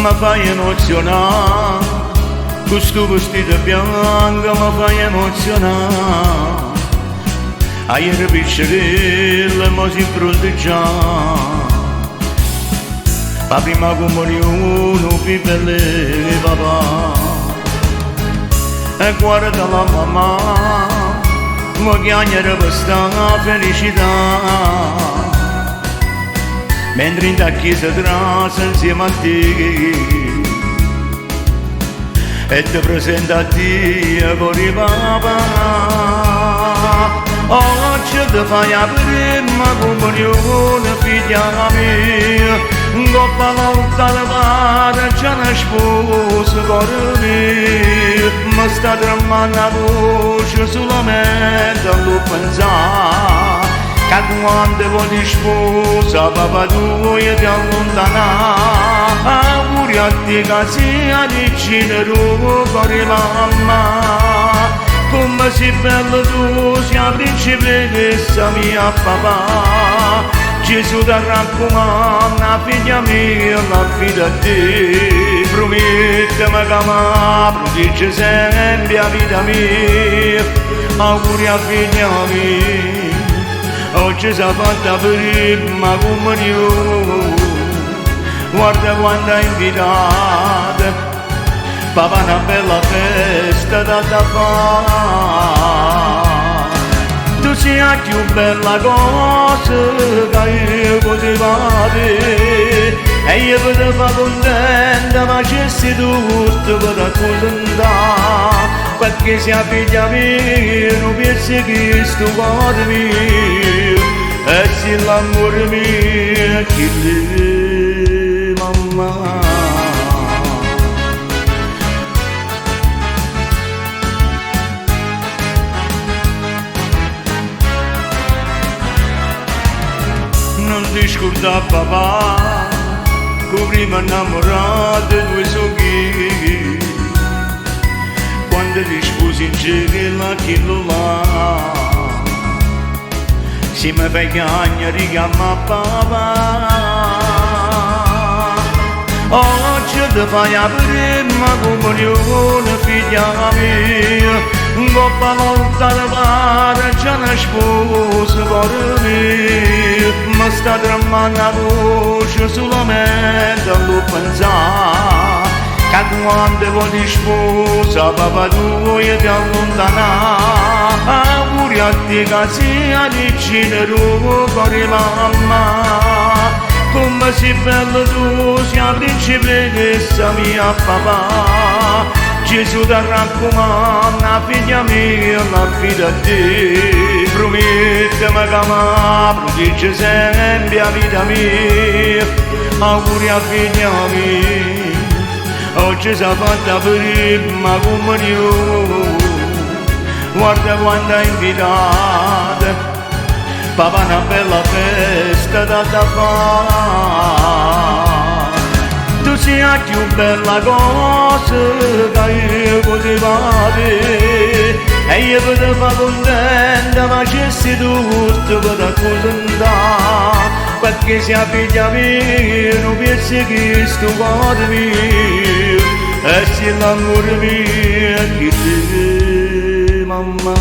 mi fai emozionare, questo vestito bianco mi fai emozionare. Ieri piccerella mo si pronto già, la prima comunione più bella di papà. E guarda la mamma, mo chiagnere per sta felicità, mentre in da chiesa trasa insieme a te, e ti presenta a Dio con i papà. Oggi ti fai la prima comunione, figlia mia, coppa l'altare pare già una sposa cuore mio, mi sta tremando la voce solamente a lo pensare, che quando vuoi sposa papà tu ti allontana, auguri a te che sia vicino tu cuore mamma. Come sei bello tu, sia principessa mia papà. Gesù ti raccomanda, figlia mia, la fida a te. Promettimi che mi protegge sempre la vita mia. Auguri a figlia mia, oggi si è fatta prima comunione. Guarda quando è invitata, papà una bella festa da fare. Tu sei la più bella cosa che io potevo avere, e io potevo fare contenta, facessi tutto per accontentare, perché sei figlia mia, non pensi che sto cuore mio, e sei l'amore mio che ti mamma. Non ti scordare papà, che prima innamorato due soghi, quando ti sposi in cielo chi lo là, se mi fai cagna richiama papà. Oggi ti fai la prima comunione, figlia mia, coppa l'altare pare già una sposa cuore mio, mi sta tremando la voce solamente a lo pensare, che quando vuoi sposa papà tu ti allontana, auguri a te che sia vicino tu cuore mamma. Come sei bello tu, sia principessa mia papà. Gesù ti raccomanda, figlia mia, la fida a te. Promettimi che mi protegge sempre la vita mia. Auguri a figlia mia, oggi si è fatta prima comunione. Guarda quando è invitata, papà una bella festa da fare. Tu sei la più bella cosa che io potevo avere, e io potevo fare contenta, facessi tutto per accontentare, perché sei figlia mia, non pensi che sto cuore mio, e sei l'amore mio che ti mamma.